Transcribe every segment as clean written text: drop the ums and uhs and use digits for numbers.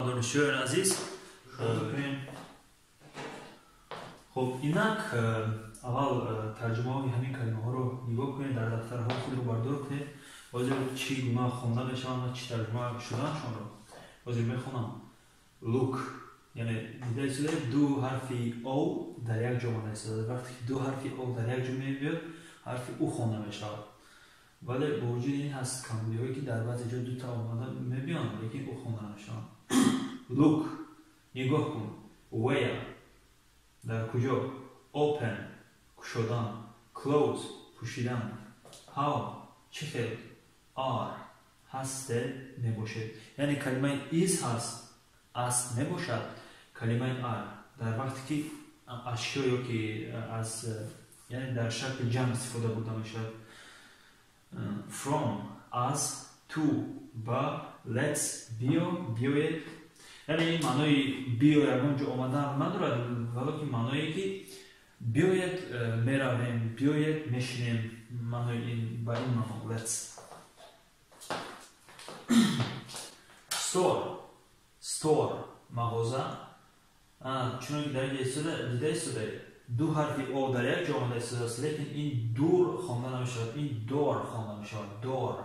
دانشجویان عزیز خب اینک اول ترجمه های همین کلمه ها رو نگاه کنید، در دفترها خود رو بردار کنید. بازی چی گونه خونده بشن و چی ترجمه شدنشان رو بازی میخونم. look یعنی دیده شده دو حرفی او در یک جمله استفاده. وقتی که دو حرفی او در یک جمله بیاد حرفی او خونده میشه، ولی با وجود این هست کاملی هایی که در بعضی جا دو تا اومده میبیان لیکن او خونده میشه. look نگاه کن. where در کجا. open گشودن. close پوشیدن. how چه خیلی. are هسته نباشد. یعنی کلمه is هست است نباشد. کلمه are در وقتی که اشیایی که از یعنی در شکل جمع استفاده بوده میشد. from از to با let's بیاید یعنی این معنای بیاید اونجا آمدن ندارد، ولی که معنایی که بیاید میرویم بیاید میشینیم معنای این با این معنی let's. store مغازه چون در اینجا دیده شده دو حرفی او در یک جا آمده است لیکن این دور خوانده نمیشود، این دور خوانده میشود. دور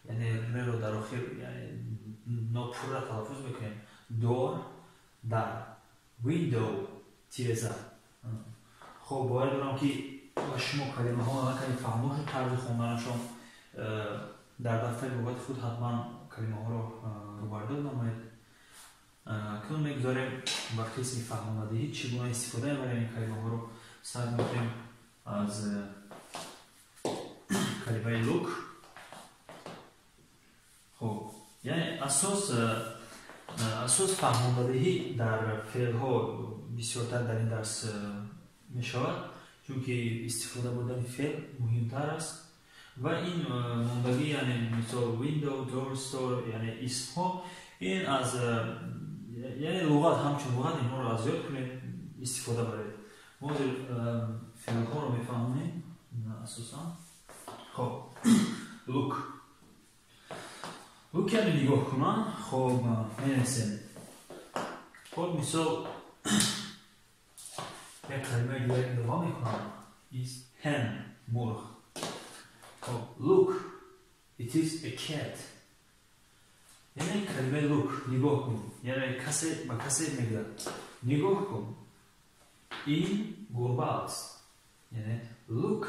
یعنی رو در آخر یعنی ناپور را تلفظ بکنیم. دور در. ویندو تیرزه. خب باید دارم که شما کلمه ها نکنید فهموش و طرز خوندنشان در دفتر لغت خود حتما کلمه ها رو بردار نمایید. کنون میگذاریم وقتی اسمی فهماندهی چگونه استفاده برای این کلمه ها رو سعی میکنیم از کلمه look. خب یعنی اساس فهماندهی در فعل ها بسیارتر در این درس می شود چون که استفاده بودن فعل مهمتر است و این ماندگی یعنی مثال window, door, store یعنی اسم ها این از یعنی لغت همچون لغت اینها رو از یاد کنید استفاده برید. ما فعل ها رو میفهمیم اساسا. خب look یعنی نگاه کنن. خب می‌نویسیم. خب مثال یک کلمه دیگه نگاه میکنم is hen مرغ. خب look it is a cat یعنی کلمه look نگاه کن یعنی کسی با کسی میگه نگاه کن این گربه است یعنی look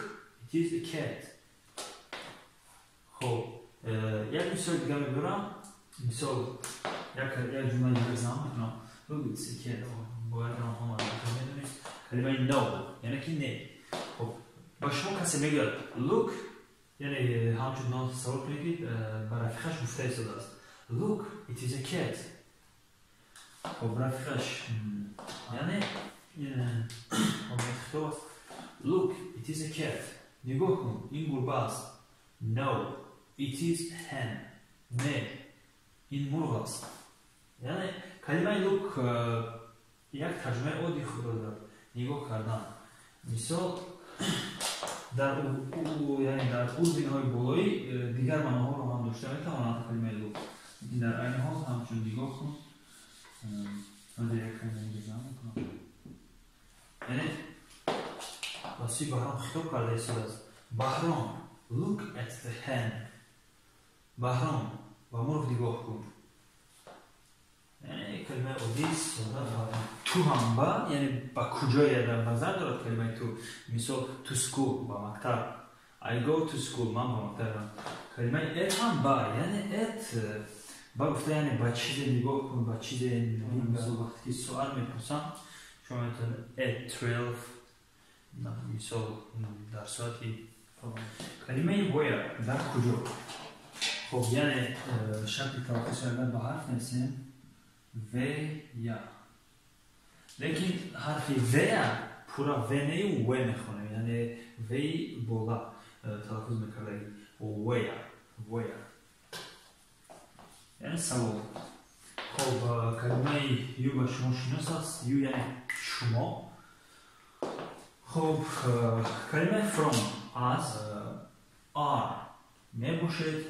it is a cat. خب یک مثال دیگه میبرم. مثال یک جمله دیگه بزنم look it is a cat باید هم همه میدونید کلمه no یعنی که نه. خب با شما کسی میگه look یعنی همچون نام تصور کنید که برای رفیقش گفته شده است look it is a cat. خب رفیقش یعنی look it is a cat نگاه کن این گربه است. no it is hen نه این مرغ است. یعنی کلمه look یک ترجمه عادی خود دارد نگاه کردن. مثال در یعنی در اردوهای بالایی دیگر معناها رو هم داشته میتواند کلمه look این در عین حال همچون نگاه کن من یک کلمه بزنم میکنم یعنی راسی بهرام خطاب کرده شده است. بهرام look at the hen بهرام با مرغ نگاه کن یعنی کلمه عادی است. تو هم با یعنی با کجای در نظر دارد کلمه تو. مثال to school با مکتب I go to school من با مکتبم. کلمه at هم با یعنی at با گفته یعنی با چیز نگاه کن با چیز نبین. وقتی که سوال میپرسم شما میتونید at 12 مثال در ساعتی. کلمه where در کجا. خب یعنی شکل تلفظ کردن با حرف نسیم و یا لیکن حرفی و پورا و نه و میخونه یعنی وی بالا تلفظ میکرده و یا یعنی سوال. خب کلمه یو با شما شناس است. یو یعنی شما. خب کلمه from از are میباشد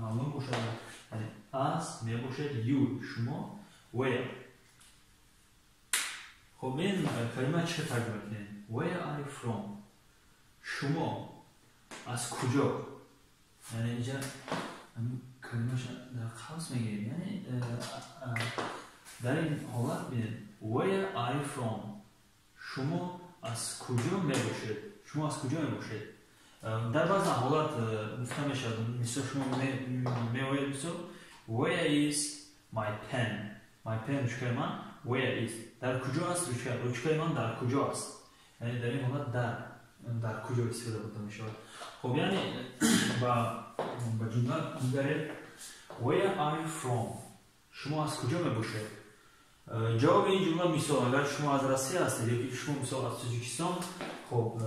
معلوم باشد یعنی از میباشد you شما where. خب این کلمه چه ترجمه کنیم؟ Where are you from؟ شما از کجا؟ یعنی اینجا کلمه‌ش در خاص میگیم، یعنی در این حالت بینیم Where are you from؟ شما از کجا میباشید؟ شما از کجا میباشید؟ در بعض حالات گفته میشد، مثل شما میگویید مثل Where is my pen؟ My pen روچکه من Where is؟ در کجا است روچکه من در کجا است؟ یعنی در این حالت در کجا استفاده بوده میشود. خب یعنی با جمله دیگری Where are you from؟ شما از کجا میباشید؟ جواب این جمله مثال اگر شما از روسیه هستید یا که شما مثال از تاجیکستان، خب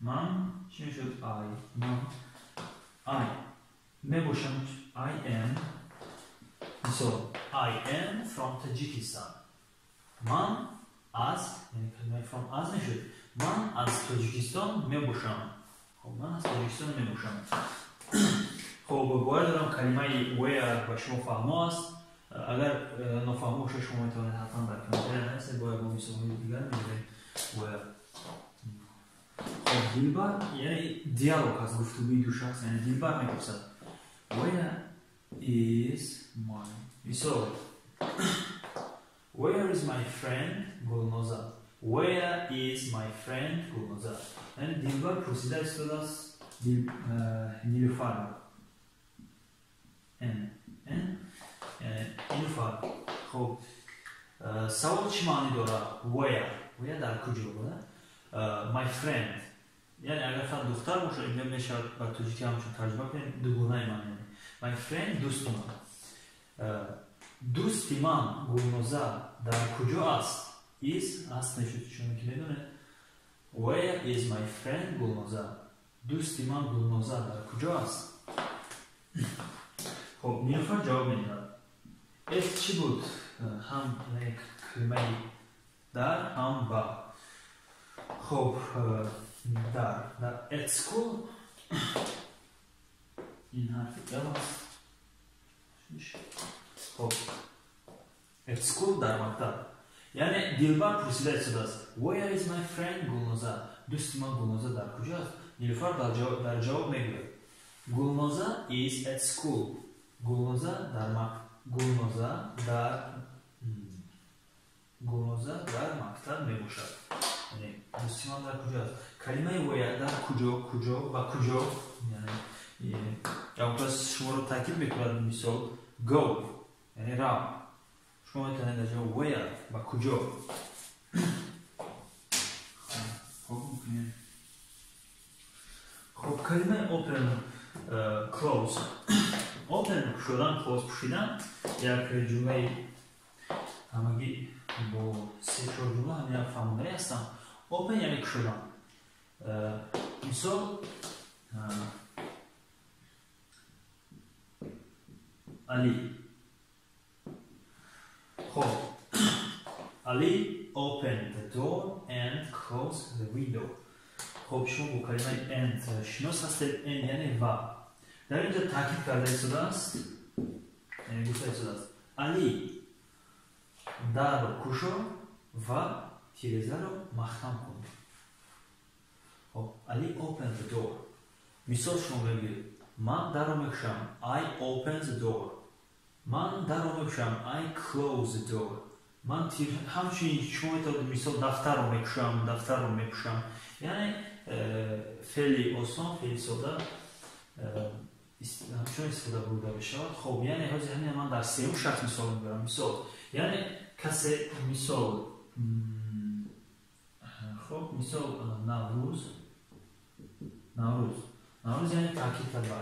من چی میشد؟ I میباشم I am مثال I am from Tajikistan. من از یعنی کلمه from از نشد، من از تاجیکستان میباشم. خب من از تاجیکستان میباشم. خب باید دارم کلمه where با شما فهمو است. اگر نفهمو شما میتونید حتما در کامنتر نویسید، باید با مثالهای دیگر میگیم where. خب دلبر یعنی دیالوگ از گفتگوی دو شخص، یعنی دلبر میپرسد Where is my مثال Where is my friend Gulnoza؟ Where is my friend Gulnoza؟ یعنی دلبر پرسیده است از نیلوفر نیلوفر. خب سوال چی معنی داره؟ Where در کجا بوده؟ My friend یعنی اگر فقط دختر باشه اینجا میشه بر تاجیکی همچون ترجمه کنیم دوگانه معنی. My friend دوست من. دوستی من گلنوزه در کجا است؟ is است نشد چون که میدونه Where is my friend گلنوزه؟ دوستی من گلنوزه در کجا است؟ خب نیلوفر جواب میداد F چی بود؟ هم یک کلمه در هم با. خب در at school این حرف L است. خب at school در مکتب یعنی دلبر پرسیده است Where is my friend گلنوزه؟ دوست من گلنوزه در کجا است؟ نیلوفر در جواب میگوید گلنوزه is at school. گلنوزه در مکتب میباشد. یعنی دوستی من در کجا است؟ کلمه where در کجا و کجا یعنی کلاس شما رو تاکید میکند. مثال go یعنی رو، شما میتونید در جا where و کجا. خب کلمه open close open شدن close پوشیدن یک جمله همگی با سه چهار جمله هم یک فهمونده هستم. open یعنی شدن. مثال علی. خب علی opened the door and closed the window. خب شما با کلمه and شناس هستید. یعنی و در اینجا تاکید کرده شده است، یعنی گفته شده است علی در رو کشو و تیرزه رو مختم کن. خب علی opened the door. مثال شما بگید من در رو میکشم I open the door. من در رو میکشم I close the door. من همچنین شما مثال دفتر رو میکشم یعنی فعلی آسان فعلی ساده همچون استفاده بوده بشود. خب یعنی همین من در سیوم شخص مثال میبرم. مثال یعنی کسی مثال خب مثال نوروز یعنی تاکید کرد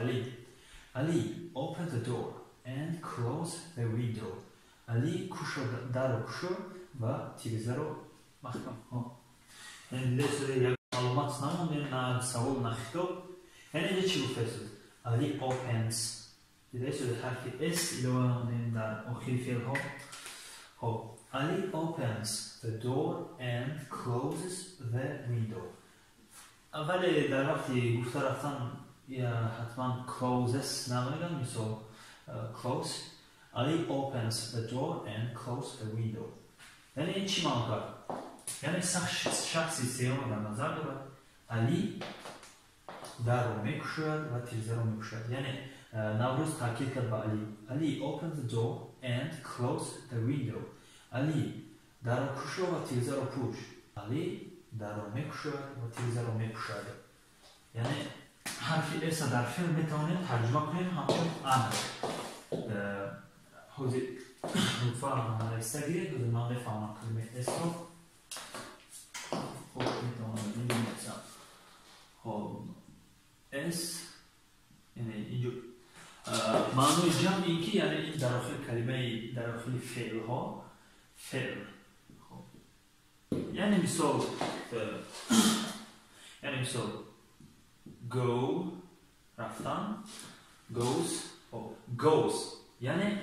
علی open the door and close the window. علی در رو کشو و تیرزه رو مختم. یعنی لیسته یک معلومات نمونده، نه سوال نه خطاب. یعنی اینجا چی گفته شد؟ علی opens دیده شده حرف S ایلوه در آخری فعل ها. خب علی opens the door and closes the window. اولی در وقتی گفته رفتن یا حتما closes نمیگم مثال close Ali opens the door and closes the window. یعنی این چی معنی کرد؟ یعنی شخصی سیام در نظر دارد علی در رو میکشد و تیرزه رو میکشد. یعنی نوروز تاکید کرد به علی opens the door and closes the window. علی در رو کشد و تیرزه رو کشت. علی در رو میکشد و تیرزه رو میکشد. یعنی حرفی ایسا در فیلم میتونیم ترجمه کنیم همچون امر. حوزی لطفا همه ایسا گیرید و من بفهمم کلمه ایسا خب میتونم بینیمتم. خب اس یعنی اینجور معنی جمع این که یعنی این در آخر کلمه در آخر فعل ها فعل. خب یعنی مثال go رفتن goes goes یعنی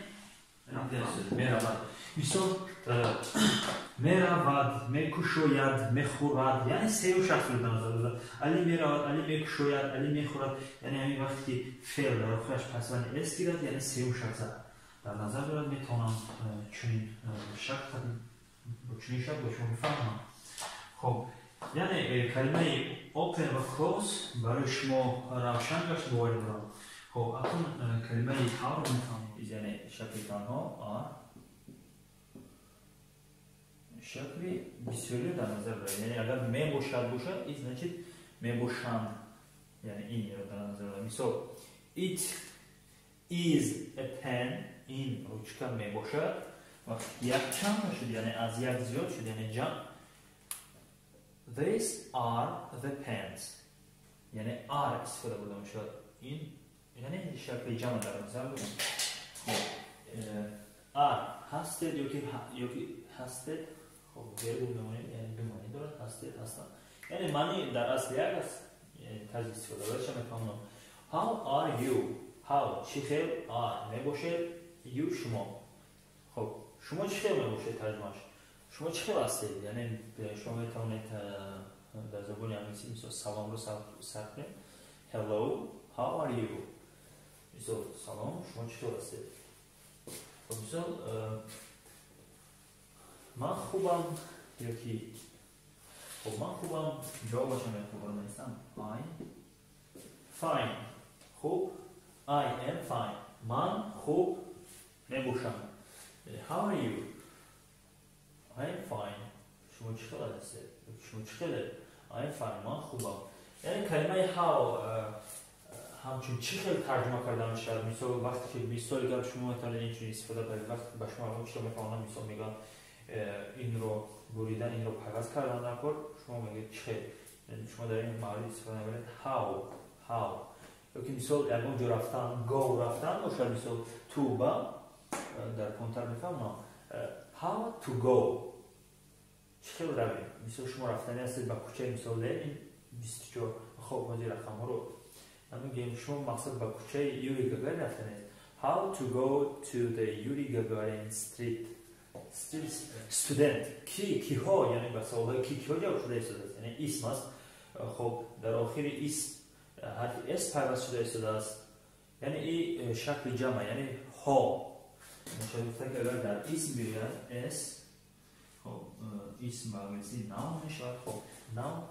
میرود. مثال میرود میکشوید میخورد یعنی سه و شخص رو در نظر دارد. علی میرود علی میکشوید علی میخورد یعنی همین وقتی که فعل در آخرش پسوند اس گیرد یعنی سه و شخص در نظر دارد. میتونم چنین شکل با چنین شکل با شما بفهمم. خب یعنی کلمه open و close برای شما روشن گشت باوری دارم. خب اکنون کلمه how رو میفهمید یعنی شکل تنها شکلی بسیاری در نظر دارد. یعنی اگر می باشد این значит می باشند یعنی این رو در نظر دارد. مثال it is a pen این روچکا می باشد وقتی یک چند شد یعنی از یک زیاد شد یعنی جمع. These are the pens یعنی are استفاده بوده میشد این یعنی شکل جمع در نظر دارم. are هستید یا که هستید خب غیر بمانید یعنی بمانید دارد هستید هستن یعنی معنی در اصل یک است یعنی تجزیه استفاده باشم میکنم. How are you how چی خیل are میباشد you شما. خب شما چی خیل میباشد ترجمهش شما چی خیل هستید یعنی شما میتونید در زبان انگلیسی مثل سلام رو صرف کنید hello how are you مثل سلام شما چی خیل هستید. خب مثل من خوبم یا که خب من خوبم جواب باشم یا خوبم نیستم I fine خوب I am fine من خوب نباشم. How are you I am fine شما چی خیلی هستید شما چی خیلی I am fine من خوبم. یعنی کلمه how همچون چی خیلی ترجمه کردن میشه. مثال وقتی که مثال اگر شما میتونید اینجوری استفاده کنید وقتی به شما رو چی میفهمم مثال میگم این رو بریدن این رو پیوست کردن نکن شما میگید چه یعنی شما در این مورد استفاده میکنید how یا که مثال در اونجا رفتن go رفتن باشد مثال to با در کنتر میفهمم how to go چه خیلی روید مثال شما رفتنی هستید با کوچه مثال این 24 خب وزی رقم ها رو میگیم شما مقصد با کوچه یوری گاگارین رفتنید how to go to the Yuri Gagarin street student کی ها یعنی به سوال کی ها جواب شده است یعنی اسم است. خب در آخر اسم حرف اس پیوست شده است یعنی این شکل جمع یعنی ها مثلا که اگر در اسم بیاید اس خب اسم با انگلیسی نام میشه. خب نام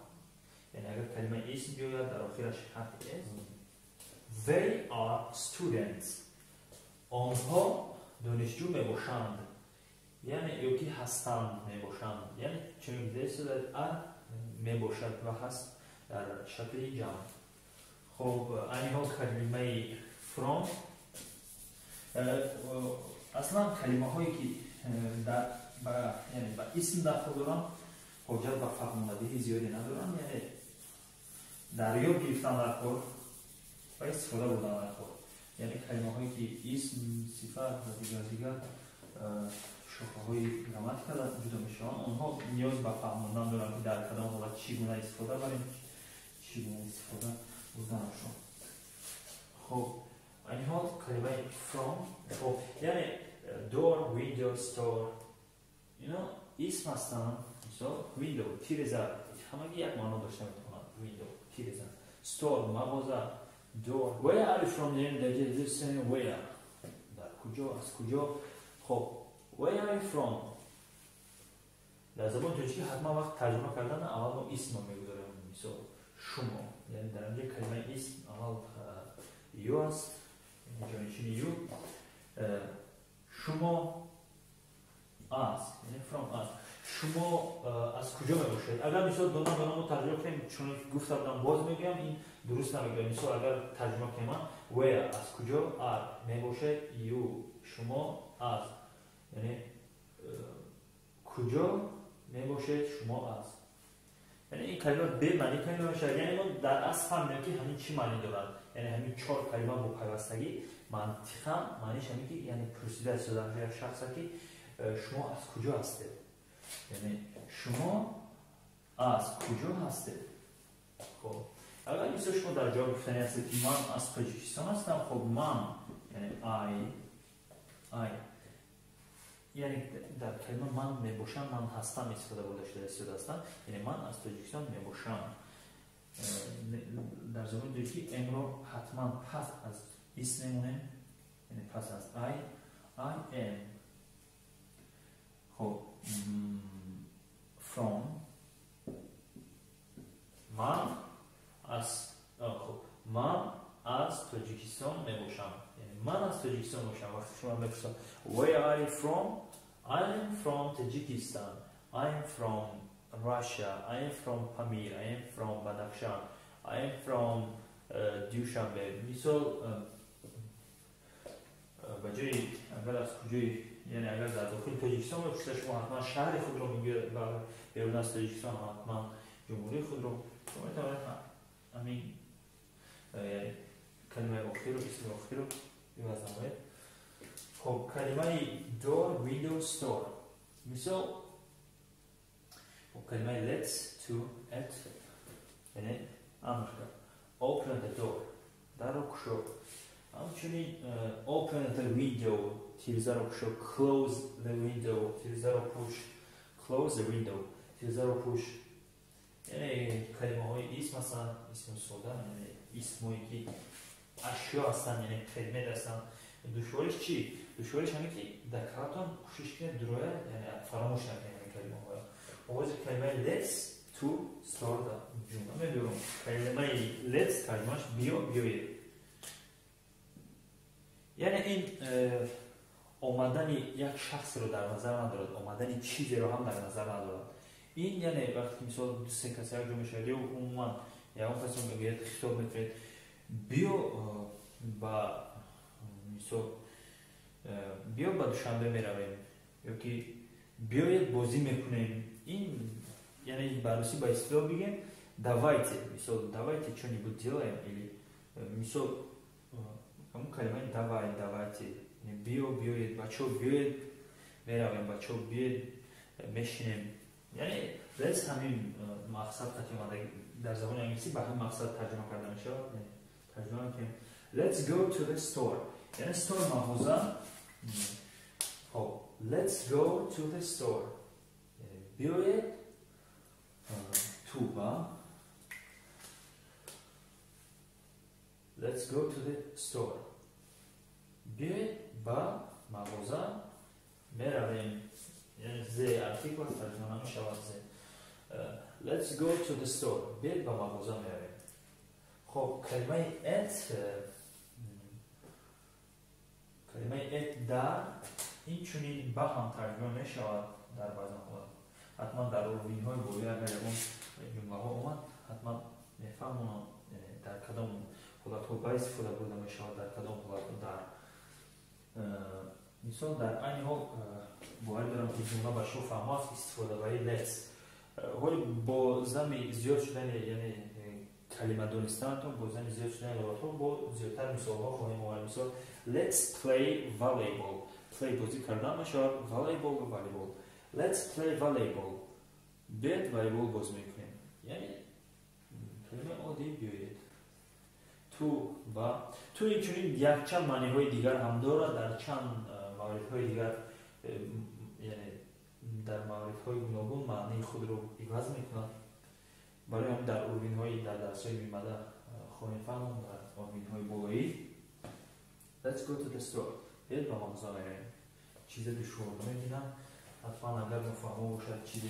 یعنی اگر کلمه اسم بیاید در آخرش حرف اس they are students آنها دانشجو میباشند یعنی یکی هستند میباشند یعنی چون دیده شده میباشد و هست در شکل جمع. خب اینها کلمه from اصلا کلمه هایی که در یعنی با اسم داخل دارن حجت و فهماندهی زیادی ندارن یعنی در یاد گرفتن در خود و استفاده بودن در خود یعنی کلمه هایی که اسم صفت و دیگر شاخه های گراماتیکا جدا میشن اونها نیاز به فهموندن دارن که در کدام حالت چگونه استفاده بریم چگونه استفاده بودنشون. خب اینها کلمه from خب یعنی door window store اینا اسم هستن مثلا window تیرزه همه یک معنی داشته میتونن window تیرزه store مغازه door. Where are you from? یعنی در جای saying where. در کجا، از کجا. خب where are you from؟ در زبان ترکی حتما وقت ترجمه کردن اول ما اسم میگذاریم. مثلا شما، یعنی در اینجا کلمه اسم اول یو است، جانشین یو. شما از، یعنی from از. شما از کجا میباشید؟ اگر مثلا دونا ما ترجمه کنیم، چون گفتم بودم باز میگم این درست نمیگم. مثلا اگر ترجمه کنیم where از کجا، are میباشید، you شما، از یعنی کجا میباشید شما از. یعنی این کلمه به معنی کلمه باشه، یعنی ما در اصل فهمیدیم که همین چی معنی دارن. یعنی همین 4 کلمه با پیوستگی منطقاً معنیش همین که یعنی پرسیده است در شخصی که شما از کجا هستید. یعنی شما از کجا هستید. خب اگر مثلا شما در جواب گفتنی هستید که من از تاجیکستان هستم، خب من یعنی I یعنی در کلمه من میباشم، من هستم استفاده برده شده استفاده یعنی من از تاجیکستان میباشم. در زبان ترکی امرو حتما پس از اسم میمونه، یعنی پس از I am. خب from من از تاجیکستان میباشم، یعنی من از تاجیکستان باشم. وقتی شما بپرسم where are you from؟ I am from Tajikistan, I am from Russia, I am from Pamir, I am from Badakhshan, I am from Dushanbe. مثال بجای اگر از کجای، یعنی اگر در داخل تاجیکستان بپرسید شما حتما شهر خود رو میگید و بیرون از تاجیکستان حتما جمهوری خود رو شما میتونید همین یعنی کلمه اخیر رو اسم اخیر رو بوزنید. خب کلمه door, window, store. مثال کلمه let's, to, at یعنی امر کرد. open the door در رو کشو. همچنین open the window تیرزه رو کشو. close the window تیرزه رو پوش. close the window تیرزه رو پوش. یعنی کلمه های اسم هستن، اسم سودا، یعنی اسمایی که اشیا هستن، یعنی خدمت هستن. دشوارش چی؟ دشوارش همین که در کارتون کوشش کنید دروه، یعنی فراموش نکنید این کلمه ها. آواز کلمه let's to start جمله میبرم. کلمه let's کلمهش بیایید. یعنی این آمدن یک شخص رو در نظر ندارد، آمدن چیزی رو هم در نظر ندارد. این یعنی وقتی مثلا دو سه کسی رو جمع شده و عموما یا اون کسی رو میگوید خطاب میکنید بیا با مثلا بیا با دوشنبه میرویم یا که بیاید بازی میکنیم. این یعنی بررسی با اصطلاح بگیم давайте. مثلا давайте что-нибудь делаем или مثلا همون کلمه давайте بیاید بچه بیاید میرویم، بچه بیاید میشینیم. یعنی let's همین مقصد ترجمه در زبان انگلیسی به همین مقصد ترجمه کرده میشه. ترجمه کنیم let's go to the store یعنی store مغازه. خب let's go to the store بیایید تو با let's go to the store بیایید با مغازه میرویم. یعنی زی ارتیکل ترجمه نمیشود زی. let's go to the store بیایید با مغازه میرویم. خب کلمه at در این چونین با هم ترجمه میشود در بعض موارد. حتما در اولوین های بولی اگر اون جمله ها اومد حتما میفهمونم در کدام حالت ها باید استفاده برده میشود، در کدام حالت در مثال در این حال باید دارم که جمله به شما فهمه است استفاده باید let's. ولی با زمین زیاد شدن یعنی کلمه دانستانتون با زمین زیاد شدن لغاتون با زیادتر مثال ها خواهیم آورد. مثال let's play volleyball play بازی کردن میشود، volleyball و volleyball. let's play volleyball بیاید والیبال بازی میکنیم. یعنی کلمه عادی بیایید. تو این چنین یک چند معنی های دیگر هم دارد، در چند موارد های دیگر یعنی در موارد های گوناگون معنی خود رو عوض میکنند. برای هم در اولوین های در درس های میمده خب میفهمم در آبین های بالایی. Let's go to the store. بیاید با مغازه بریم. چیز دشوار نمیدونم. حتما اگر مفهوم باشد چیزی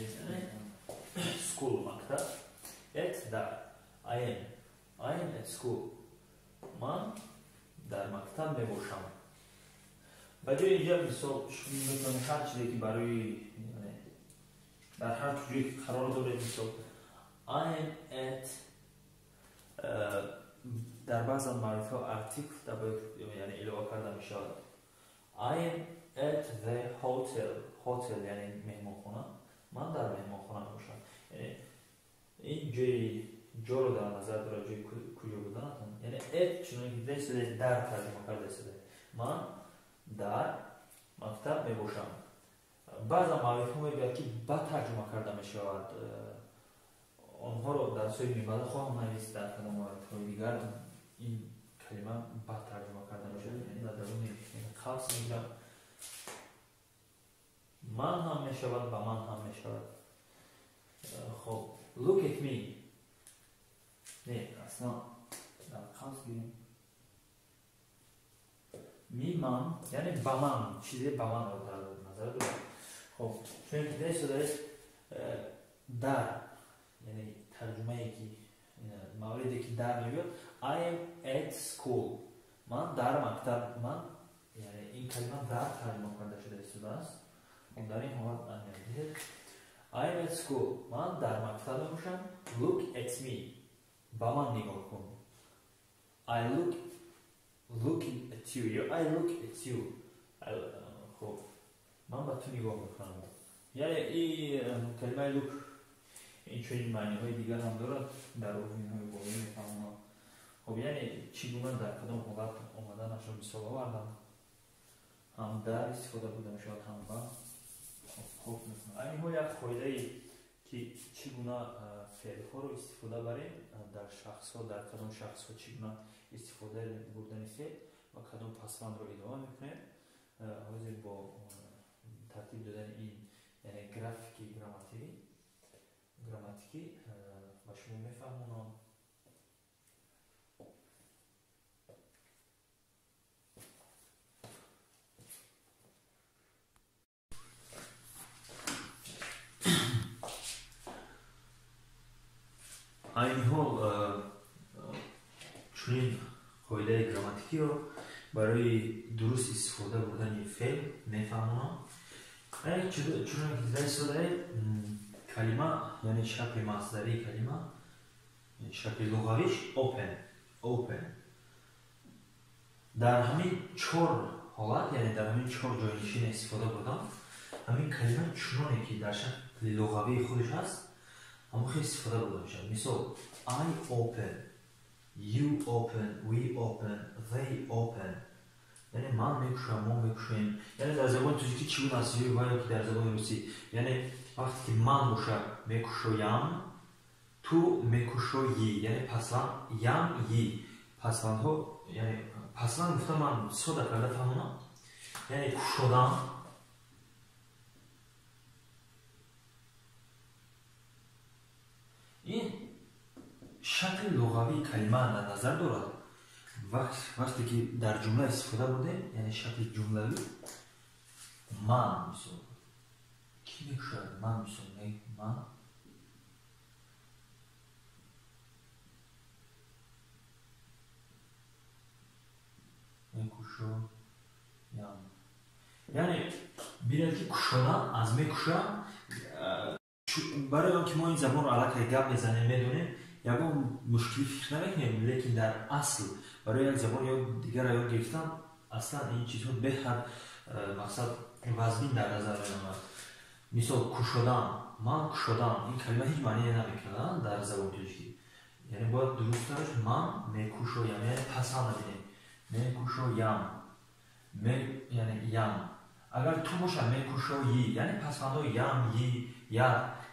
school مکتب. At در I am at school. من در مکتب میباشم. بجای اینجا مثال میتونم هر چیزی که برای در هر جایی قرار داره مثال I am at در بعض معرفی ها article یعنی علاوه کرده می شود. I am at the hotel یعنی مهمانخانه. من در مهمانخانه باشم. یعنی این جا رو در نظر داره جای کجا بودن یعنی at چون که شده در ترجمه کرده شده. من در مکتب می باشم. بعض معرفی ها میگوید که با ترجمه کرده می شود. آنها رو در سوی میباده خواهم نویست در کدام معرفی دیگر این کلمه با ترجمه کرده می شود. یعنی در درون خاص میگم من هم می شود و من هم می شود. خب look at me نه اصلا در خاص گیریم می من یعنی با من چیزی با من رو در نظر دارم. خب چون که دیگه شده در یعنی ترجمه ای که موردی که در میگوید I am at school من در مکتب من یعنی این کلمه در ترجمه کرده شده است. در این حالت انجام I am at school من در مکتب باشم. Look at me با من نگاه کن. I looking at you I look at you خب من با تو نگاه میکنم. یعنی این کلمه look این چنین معنی های دیگر هم دارد در آبین های بالایی میفهمم. خب یعنی چگونه در کدام حالت آمدن اشون مثال آوردم هم در استفاده بوده میشود هم با خب میکنم. این ها یک قاعده ای که چگونه فعل ها رو استفاده بریم در شخص ها در کدام شخص ها چگونه استفاده بردن فعل و کدام پسوند رو ادامه میکنیم. حاضر با ترتیب دادن این یعنی گرافیکی گراماتیکی و شما میفهمونم. این حال چنین قاعده گراماتیکی رو برای درست استفاده بردن فعل میفهمونم. چون که در شده کلمه یعنی شکل مصدری کلمه شکل لغویش open در همین چهار حالت یعنی در همین چهار جایشین استفاده بردم. همین کلمه چنانی که در شکل لغوی خودش هست همون خیلی استفاده بردم شد. مثال I open you open we open they open یعنی من میکشم ما میکشیم. یعنی در زبان ترکی چگونه است یا که در زبان روسی یعنی وقتی که من باشم میکشویم تو میکشویی یعنی پسوند یم یی پسوند ها یعنی پسوند گفتم من ساده کرده فهمونم یعنی کشودم. این شکل لغوی کلمه در نظر دارد. وقتی که در جمله استفاده بوده یعنی شکل جملوی من مثال کی میکشد من مثال من میکشم یعنی بینید که کشانم از میکشم برای آنکه ما این زبان رو علاقه گپ بزنیم میدونیم یکم مشکلی فکر نمیکنیم لیکن در اصل برای یک زبان یا دیگر یاد گرفتن اصلا این چیزها بهتر مقصد وزنی در نظر میاد. مثال کشودن من کشودم این کلمه هیچ معنی نمیکنه در زبان ترکی یعنی باید درستش من میکشویم یعنی پسند نبینیم میکشویم یعنی یم اگر تو باشم میکشویی یعنی پسندها یم یی یا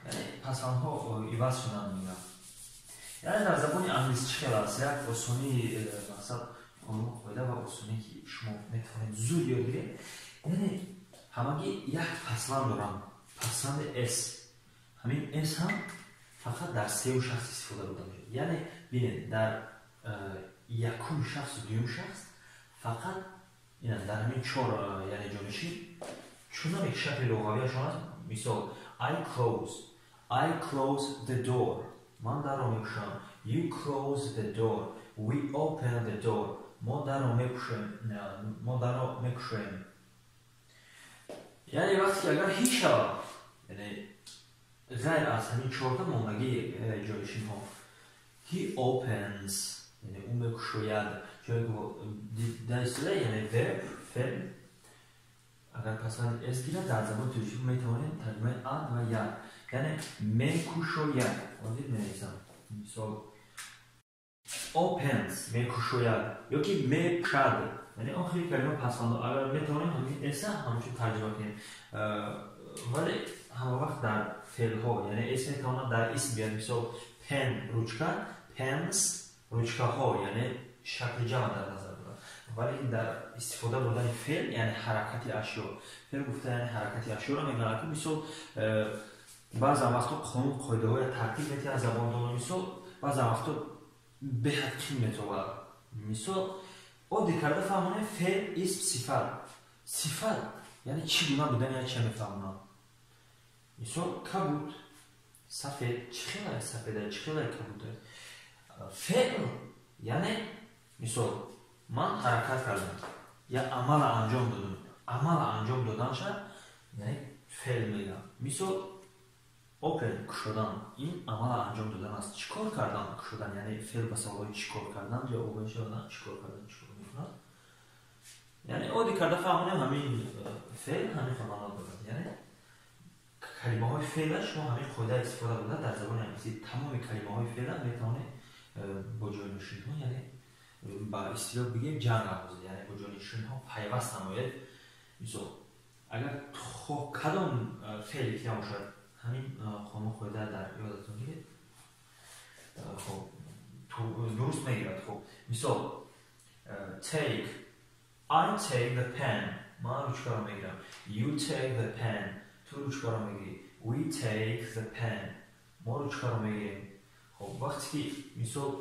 یعنی پسندها ایواز شدن میگم. یعنی در زبان انگلیسی چه است یک آسونی مقصد قاعده و آسونی که شما میتونید زود یاد بگیرید یعنی همگی یک پسوند دارم پسوند اس همین اس هم فقط در سه و شخص استفاده بوده میشه. یعنی ببینید در یکم شخص و دوم شخص فقط این در همین چهار یعنی جانشین چون هم یک شکل لغویشون هست. مثال I close the door. من در رو میکشم. You close the door. We open the door. ما در رو میکشیم. یعنی وقتی اگر هیچ یعنی غیر از همین چهارتا ماندگی جانشین ها he opens یعنی اون میکشوید جایی که در اصطلاح یعنی verb فعل اگر پس از گیرد در زبان ترکی میتوانیم ترجمه اد و ید یعنی میکشوید وقتی می‌نویسم مثال opens میکشوید یا که میکشد یعنی آخری کلمه پسند اگر میتوانیم همین اسم همچون ترجمه کنیم ولی همه وقت در فعل ها یعنی اسم میتواند در اسم بیاد مثال پن روچکا پنس روچکا ها یعنی شکل جمع در نظر بردن ولی در استفاده بردن فعل یعنی حرکت اشیا فعل گفته یعنی حرکت اشیا را میگن که مثال بعض وقتا قانون قاعده های ترتیب میتی از زبان دانه مثال بعض وقتا به حقی میتواد مثال او دیکرده فهمانه فعل اسم صفت یعنی چی گونه بودن یعنی چه میفهمونم مثال کبود سفید چی خیلی سفیده چی خیلی کبوده فعل یعنی مثال من حرکت کردم یا عمل انجام دادم عمل انجام دادن شد یعنی فعل میگم مثال اوپن کشودن این عمل انجام دادن است چیکار کردن کشودن یعنی فعل به سوال چیکار کردن یا اوپن شدن چیکار کردن میکنن یعنی او دیگه فهمونیم همین فعل همین معنا داره یعنی کلمه های فعلش ما همین خود استفاده بوده در زبان انگلیسی تمام کلمه های فعل میتونه با جانشین ها یعنی با اصطلاح بگیم جمع آمیزه یعنی با جانشین ها پیوست نماید مثلا اگر کدام فعلی که باشد همین خانم خود در یادتون میگه خب درست میگیرد خب مثال take I take the pen من روچکا رو میگیرم you take the pen تو روچکا رو میگیری we take the pen ما روچکا رو میگیریم خب وقتی که مثال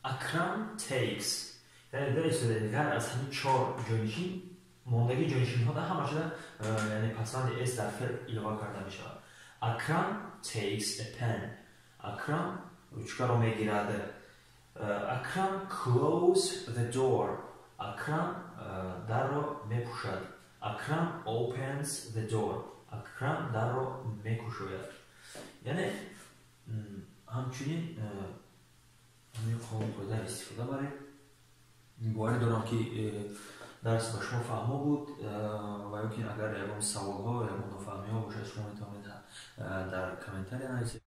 اکرم takes یعنی در اصطلاح غیر از همین چهار جانشین ماندگی جانشین ها در همه شده یعنی پسند اس در فعل اضافه کرده می شود اکرم takes a pen اکرم روچکا رو میگیرد اکرم close the door اکرم در رو میپوشد اکرم opens the door اکرم در رو میکشوید یعنی همچنین همین قانون رو در استفاده برای باید دارم که درس به شما فهمه بود و یکی اگر سوال ها یا نفهمی ها باشه شما میتونید در کامنتاری نویسید